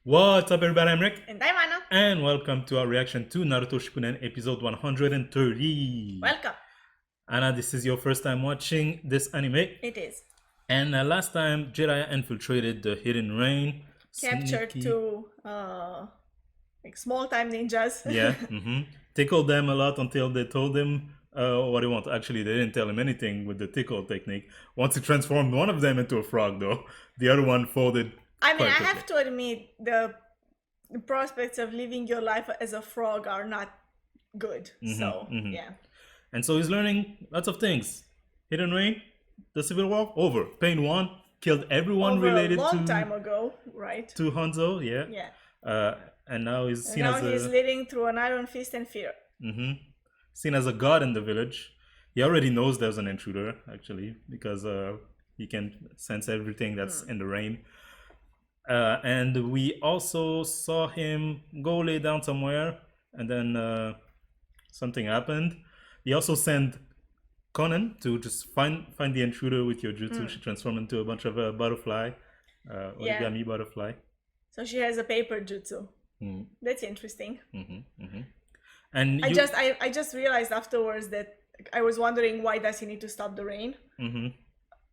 What's up, everybody? I'm Rick, And I'm Anna. and welcome to our reaction to Naruto Shippuden episode 130. Welcome. Anna, this is your first time watching this anime, It is. and last time Jiraiya infiltrated the Hidden Rain. Captured Sneaky. two like small time ninjas. Yeah, tickled them a lot until they told him what he want. Actually, they didn't tell him anything with the tickle technique. Once he transformed one of them into a frog, though, the other one folded. I mean, quite I quickly. have to admit the prospects of living your life as a frog are not good. Yeah. And so he's learning lots of things. Hidden Rain, the Civil War, over. Pain won, killed everyone Over related a long to time ago, right? to Hanzo, yeah. Yeah. And now he's And seen now as he's a living through an iron fist and fear. seen as a god in the village. He already knows there's an intruder, actually, because he can sense everything that's in the rain. And we also saw him go lay down somewhere, and then something happened. He also sent Konan to just find the intruder with your jutsu. She transformed into a bunch of butterfly, origami butterfly. So she has a paper jutsu. That's interesting. And I just realized afterwards that I was wondering why does he need to stop the rain?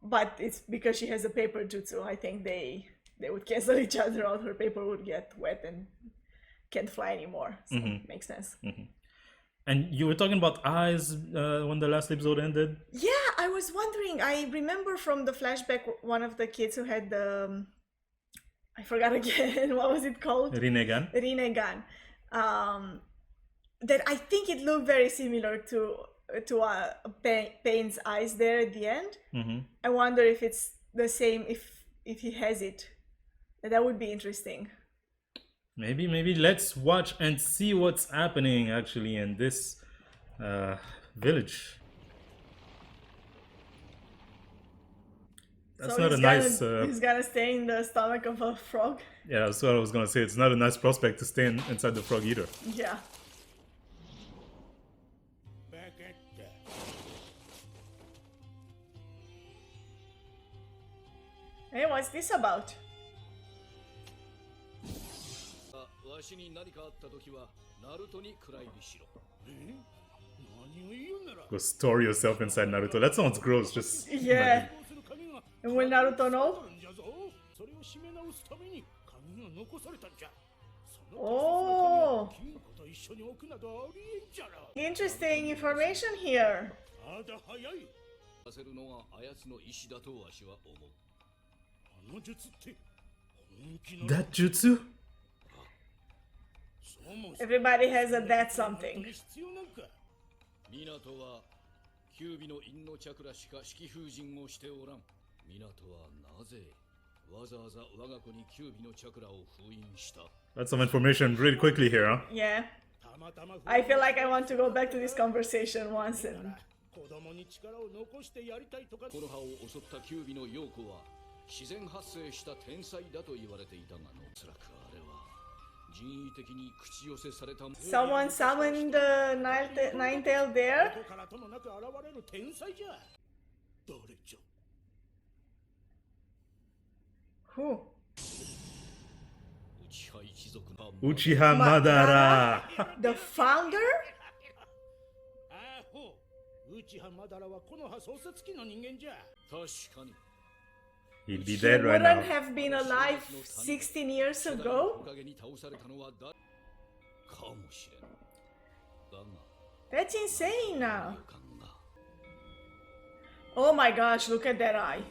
But it's because she has a paper jutsu. I think they would cancel each other out. Her paper would get wet and can't fly anymore. So makes sense. And you were talking about eyes when the last episode ended. Yeah, I was wondering. I remember from the flashback one of the kids who had the I forgot again what was it called? Rinnegan. Rinnegan. That I think it looked very similar to Pain's eyes there at the end. I wonder if it's the same if he has it. That would be interesting. Maybe let's watch and see what's happening actually in this village. That's So not a nice. he's gonna stay in the stomach of a frog. Yeah, that's what I was gonna say. It's not a nice prospect to stay inside the frog either. Yeah. Hey, what's this about? Go store yourself inside Naruto. That sounds gross. Just Yeah. And will Naruto know? Oh, interesting information here. that jutsu? Everybody has a that something. 港は九尾の陰のチャクラしか式風神をしておらん。港はなぜわざわざ我が子に九尾のチャクラを封印した。 That's some information really quickly here, huh? Yeah. I feel like I want to go back to this conversation once and この葉を襲った九尾の陽子は自然発生した天才だと言われていたがのおそらくあれは人為的に口寄せされた。 someone summoned the nine-tailed there. Who? Uchiha Madara. The founder? He'd be He dead right wouldn't now. have been alive 16 years ago? That's insane now. Oh my gosh, look at that eye.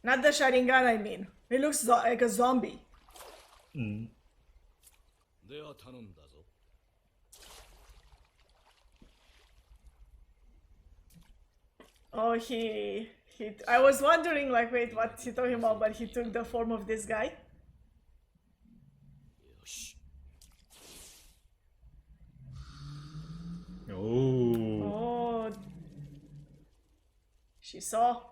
Not the Sharingan, I mean. It looks like a zombie. Oh, I was wondering, like, wait, what's he talking about? But he took the form of this guy. Oh. Oh. She saw.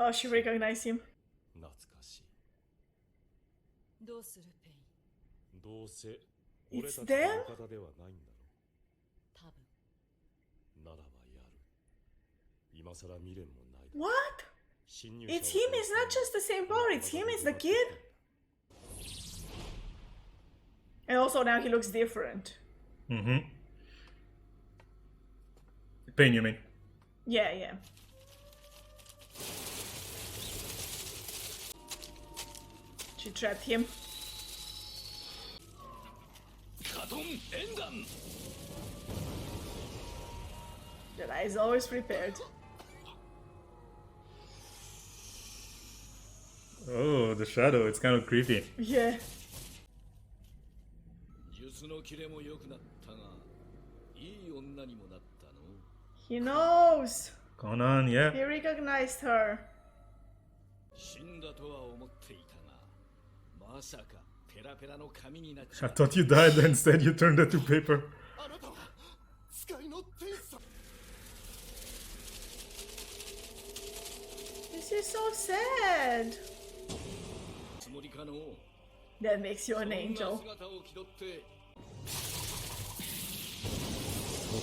Oh, she recognized him. 懐かしい。どうするペイン。どうせ It's them? 多分ならばやる。今さら未練もない。 What? It's him, it's not just the same power, it's him, it's the kid. And also now he looks different. Mm-hmm. Pain, you mean? Yeah, yeah. She trapped him. Jiraiya is always prepared. Oh, the shadow, it's kind of creepy. Yeah. He knows. Konan, yeah. He recognized her. I thought you died, and instead you turned it to paper. This is so sad. That makes you an angel.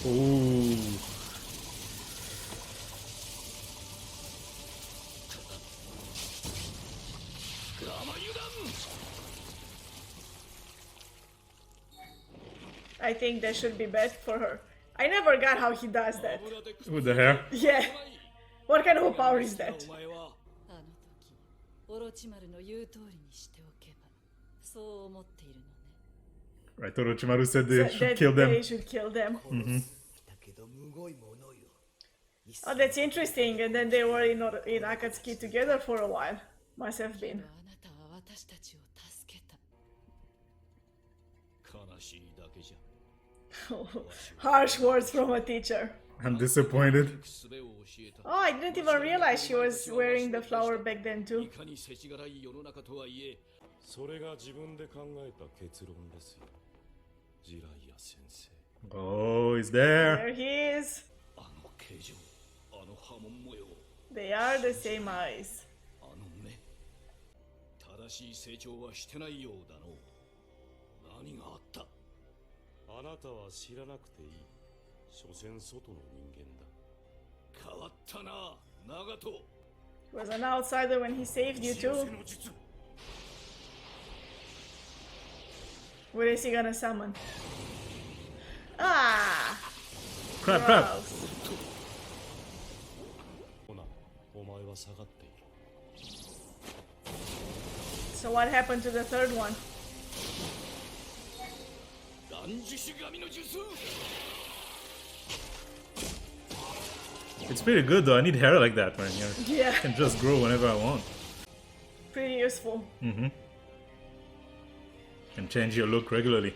Ooh. I think that should be bad for her. I never got how he does that. With the hair? Yeah. What kind of a power is that? あの時オロチマルの言う通りにしておけばそう思っているのね Right, Orochimaru said they So should that kill them. They should kill them. Oh, that's interesting. And then they were in Akatsuki together for a while. Must have け been. どあなたは私たちを助けた Harsh words from a teacher. I'm disappointed. Oh, I didn't even realize she was wearing the flower back then too. それが自分で考えた結論ですよ。ジライア先生。 Oh, he's there. There he is. They are the same eyes. 正しい成長はしてないようだの。何があった？あなたは知らなくていい。所詮外の人間だ。変わったな、長門。 He was an outsider when he saved you too. What is he gonna summon? Ah! Crap, crap. Gross. コナン、お前は下がっている。 So what happened to the third one? 断樹種神の術。 It's pretty good though. I need hair like that, man. Yeah, I can just grow whenever I want. pretty useful. Mm-hmm. And change your look regularly.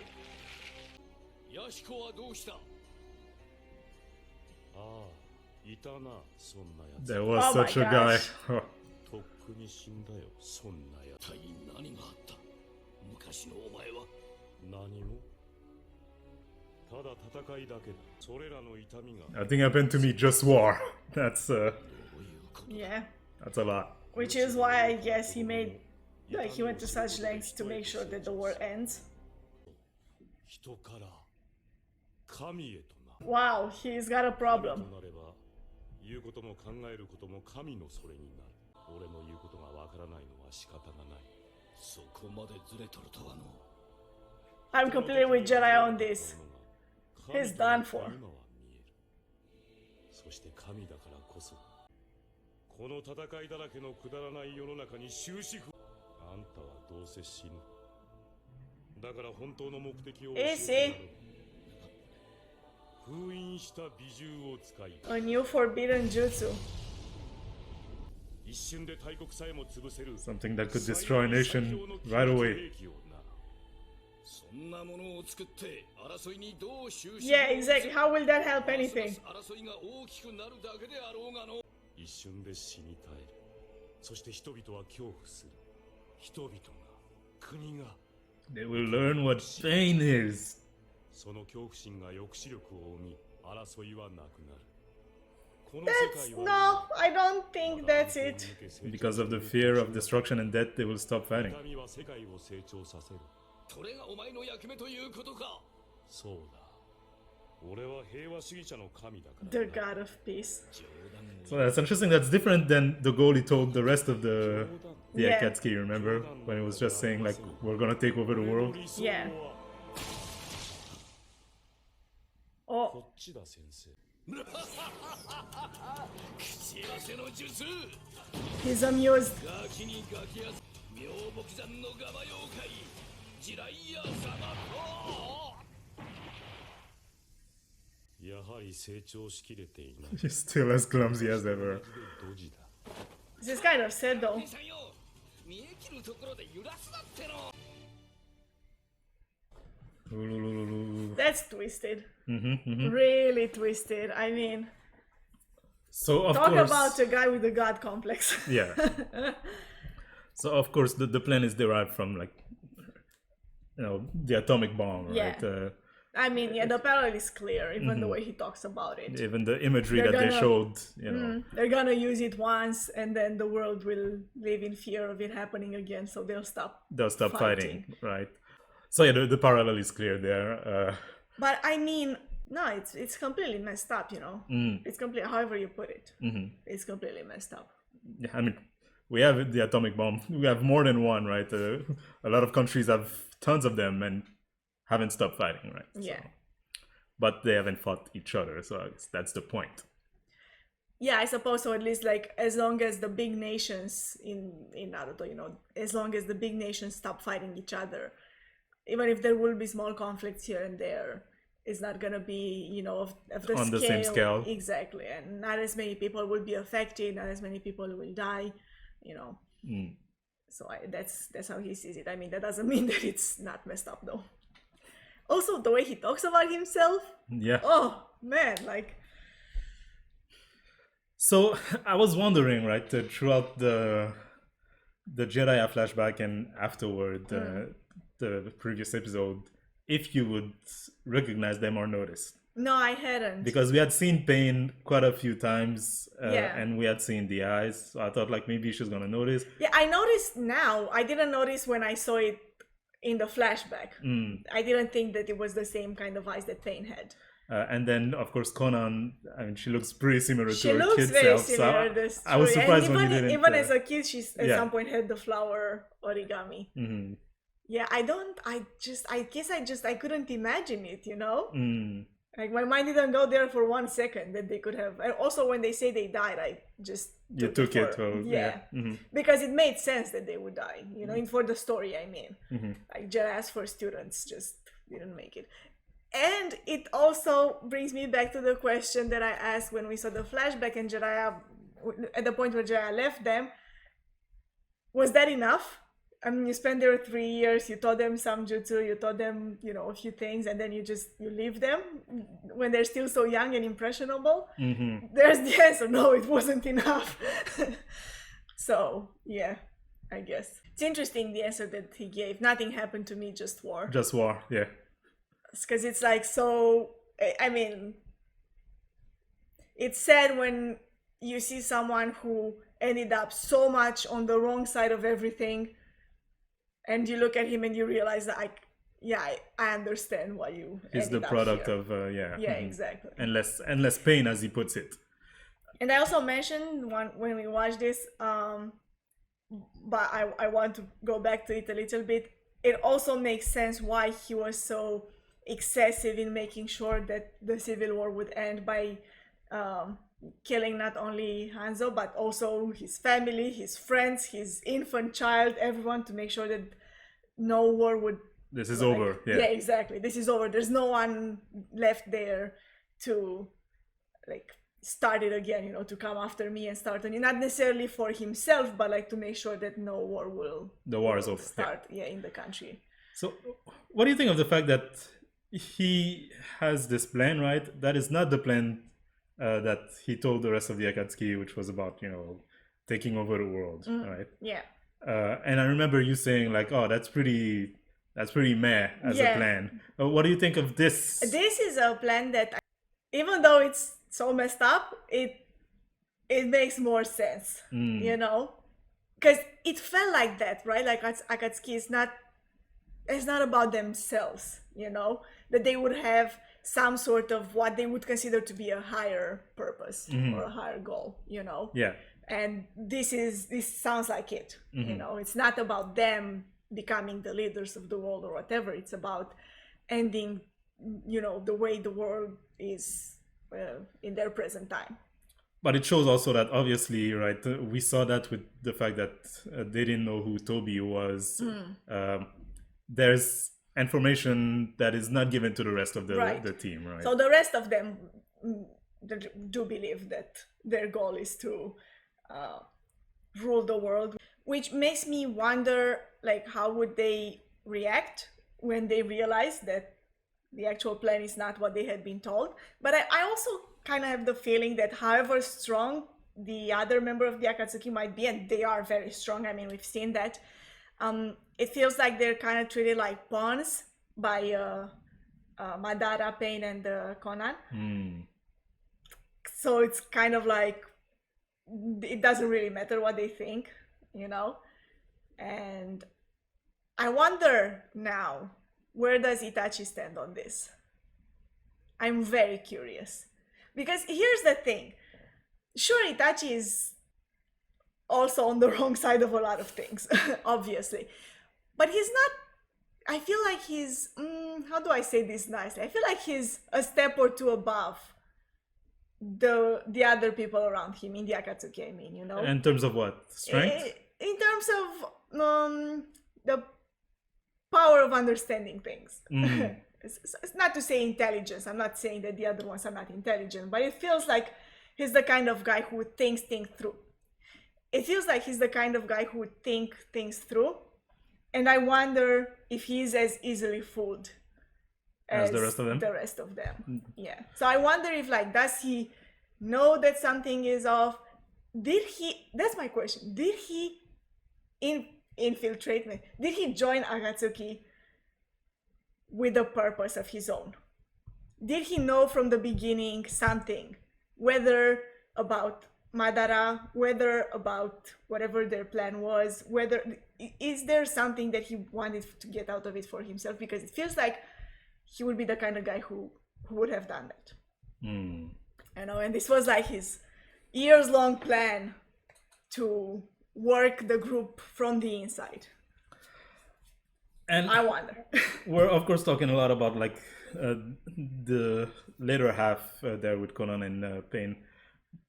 ヤシコはどうした？ああ、いたな、そんなやつ。 There was Oh my such a guy. gosh. とっくに死んだよ、そんなやつ。一体何があった？昔のお前は。何も。ただ戦いだけだ。それらの痛みが。 Nothing happened to me, just war. That's Yeah. that's a lot. Which is why I guess he went to such lengths to make sure that the war ends. 人から神へとな。 Wow, he's got a と problem. なれば、言うことも考えることも神のそれになる。俺の言うことがわからないのは仕方がない。そこまでずれとるとはの。 I'm completely with Jiraiya on this. He's done for. 今は見える。そして神だからこそ、この戦いだらけのくだらない世の中に終止符。あんたはどうせ死ぬ。だから本当の目的を教えてやろう。封印した美獣を使い、 A new forbidden jutsu. 一瞬で大国さえも潰せる。 Something that could destroy a nation right away. そんなものを作って争いにどう収 Yeah, exactly. How will that help anything? 争いが大きくなるだけであろうがの。一瞬で死に絶える。そして人々は恐怖する。人々が、国が。 They will learn what pain is. その恐怖心が抑止力を生み、争いはなくなる。この世 That's 界は no, I don't think that's it. Because of the fear of destruction and death, they will stop fighting. 神は世界を成長させる。それがお前の役目ということか。そうだ。俺は平和主義者の神だから The な。 god of peace. 冗談を So that's interesting. That's different than the goal he told the rest of the Yeah. Akatsuki. Remember when he was just saying like we're gonna take over the 俺の world? 理想は Yeah. こ Oh, っちだ先生。口寄せの術。 he's amused. ガキにガキや妙木山のガバ妖怪ジライア様と。やはり成長しきれていない。 He's still as clumsy as ever. ドジだ。 This is kind of sad though. 兄さんよ、見え切るところで揺らすなっての。 That's twisted. Mm-hmm. Really twisted. I mean, So of talk course, about a guy with a god complex. yeah. So of course, the plan is derived from like, the atomic bomb, right? Yeah. I mean, yeah, the parallel is clear, even the way he talks about it. Even the imagery They're that they gonna- showed, They're gonna use it once, and then the world will live in fear of it happening again, so they'll stop. they'll stop fighting, right? So yeah, the parallel is clear there. But I mean, no, it's completely messed up, you know. It's complete. However you put it, it's completely messed up. Yeah, I mean, we have the atomic bomb. We have more than one, right? A lot of countries have tons of them and haven't stopped fighting, right? Yeah. So, but they haven't fought each other, so I guess that's the point. Yeah, I suppose so. At least, like, as long as the big nations in Naruto, you know, as long as the big nations stop fighting each other, even if there will be small conflicts here and there, it's not gonna be, you know, of the On scale. the same scale. Exactly, and not as many people will be affected. Not as many people will die, you know. So that's how he sees it. I mean, that doesn't mean that it's not messed up, though. Also, the way he talks about himself. Yeah. Oh man, like. So I was wondering, right, throughout the Jiraiya flashback and afterward, the previous episode, if you would recognize them or notice. No, I hadn't. Because we had seen Pain quite a few times, Yeah. and we had seen the eyes, so I thought like maybe she's gonna notice. Yeah, I noticed now. I didn't notice when I saw it in the flashback. I didn't think that it was the same kind of eyes that Pain had. And then, of course, Konan, I mean, she looks pretty similar She to her looks kid very self. similar. So That's I was true. surprised and when even, you didn't. even as a kid, she at yeah. some point had the flower origami. Yeah, I guess I couldn't imagine it, you know? Like, my mind didn't go there for 1 second that they could have. And also, when they say they died, I just You took it. for, Well, yeah. Mhm. Because it made sense that they would die, you know, for the story, I mean. Like, Jiraiya's first students just didn't make it. And it also brings me back to the question that I asked when we saw the flashback and Jiraiya, at the point where Jiraiya left them. Was that enough? I mean, you spent there 3 years, you taught them some jutsu, you taught them, you know, a few things, and then you leave them when they're still so young and impressionable? There's the answer, no, it wasn't enough. So, yeah, I guess. It's interesting, the answer that he gave. Nothing happened to me, just war. Just war, yeah. Because it's like so, I mean, it's sad when you see someone who ended up so much on the wrong side of everything, and you look at him and you realize that I understand why you He's the ended up product here. of, Yeah, exactly. and less pain, as he puts it. And I also mentioned when we watched this, but I want to go back to it a little bit. It also makes sense why he was so excessive in making sure that the civil war would end by killing not only Hanzo but also his family, his friends, his infant child, everyone, to make sure that no war would. This is over. Yeah. Exactly. This is over. There's no one left there to like start it again, you know, to come after me and start anew. Not necessarily for himself, but like to make sure that no war will. The war is over. Start, in the country. So, what do you think of the fact that he has this plan, right? That is not the plan that he told the rest of the Akatsuki, which was about, you know, taking over the world, right? Yeah. And I remember you saying like, "Oh, that's pretty meh as a plan." What do you think of this? This is a plan that, even though it's so messed up, it makes more sense, you know, because it felt like that, right? Like Akatsuki is not it's not about themselves, you know, that they would have some sort of what they would consider to be a higher purpose or a higher goal, you know. Yeah. And this sounds like it, you know. It's not about them becoming the leaders of the world or whatever. It's about ending, you know, the way the world is in their present time. But it shows also that obviously, right, we saw that with the fact that they didn't know who Toby was. There's information that is not given to the rest of the team, right? So the rest of them do believe that their goal is to rule the world, which makes me wonder, like, how would they react when they realize that the actual plan is not what they had been told. But I also kind of have the feeling that however strong the other member of the Akatsuki might be, and they are very strong, I mean, we've seen that, it feels like they're kind of treated like pawns by Madara, Pain, and Konan. So it's kind of like, it doesn't really matter what they think, you know? And I wonder now, where does Itachi stand on this? I'm very curious. Because here's the thing. Sure, Itachi is also on the wrong side of a lot of things, obviously. But he's not, I feel like he's, how do I say this nicely? I feel like he's a step or two above the other people around him in the Akatsuki, I mean, you know? In terms of what? Strength? In terms of the power of understanding things. It's not to say intelligence. I'm not saying that the other ones are not intelligent, but it feels like he's the kind of guy who would think things through. It feels like he's the kind of guy who would think things through. And I wonder if he's as easily fooled as the rest of them. The rest of them. Yeah. So I wonder if, like, does he know that something is off? That's my question. Did he infiltrate me? Did he join Akatsuki with a purpose of his own? Did he know from the beginning something, whether about Madara, whether about whatever their plan was, is there something that he wanted to get out of it for himself? Because it feels like he would be the kind of guy who would have done that. You know, and this was like his years-long plan to work the group from the inside. And I wonder. We're of course talking a lot about like the later half there with Konan and Pain,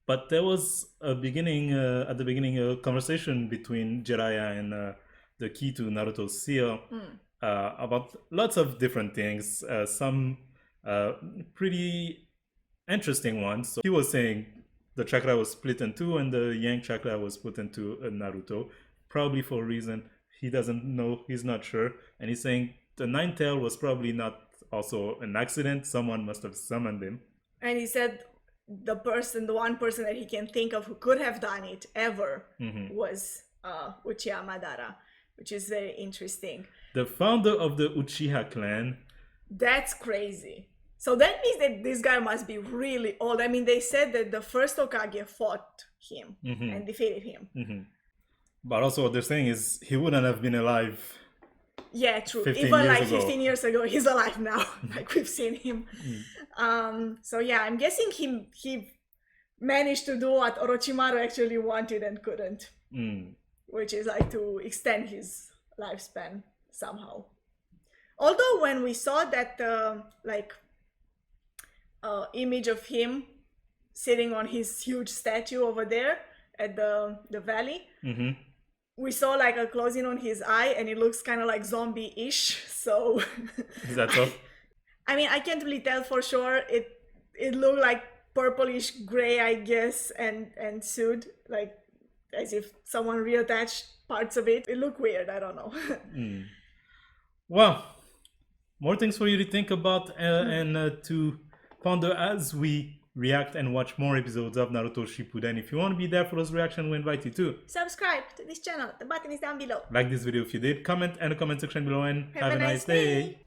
but there was a beginning at the beginning a conversation between Jiraiya and the key to Naruto's seal about lots of different things. Some pretty interesting ones. So he was saying the chakra was split in two, and the Yang chakra was put into Naruto, probably for a reason. He doesn't know, he's not sure. And he's saying the ninth tail was probably not also an accident. Someone must have summoned him. And he said the one person that he can think of who could have done it ever was Uchiha Madara, which is very interesting. The founder of the Uchiha clan. That's crazy. So that means that this guy must be really old. I mean, they said that the first Hokage fought him and defeated him. But also what they're saying is he wouldn't have been alive. Yeah, true. Even like 15 years ago, he's alive now. Like we've seen him. So yeah, I'm guessing he managed to do what Orochimaru actually wanted and couldn't. Which is like to extend his lifespan somehow. Although when we saw that image of him sitting on his huge statue over there at the valley, we saw like a close-in on his eye, and it looks kind of like zombie-ish. So is that so? I mean, I can't really tell for sure. It looked like purplish gray, I guess, and sued, like as if someone reattached parts of it. It looked weird. I don't know. Well, more things for you to think about and to ponder as we react and watch more episodes of Naruto Shippuden. If you want to be there for those reactions, we invite you to subscribe to this channel. The button is down below. Like this video if you did, comment in the comment section below, and have a nice day.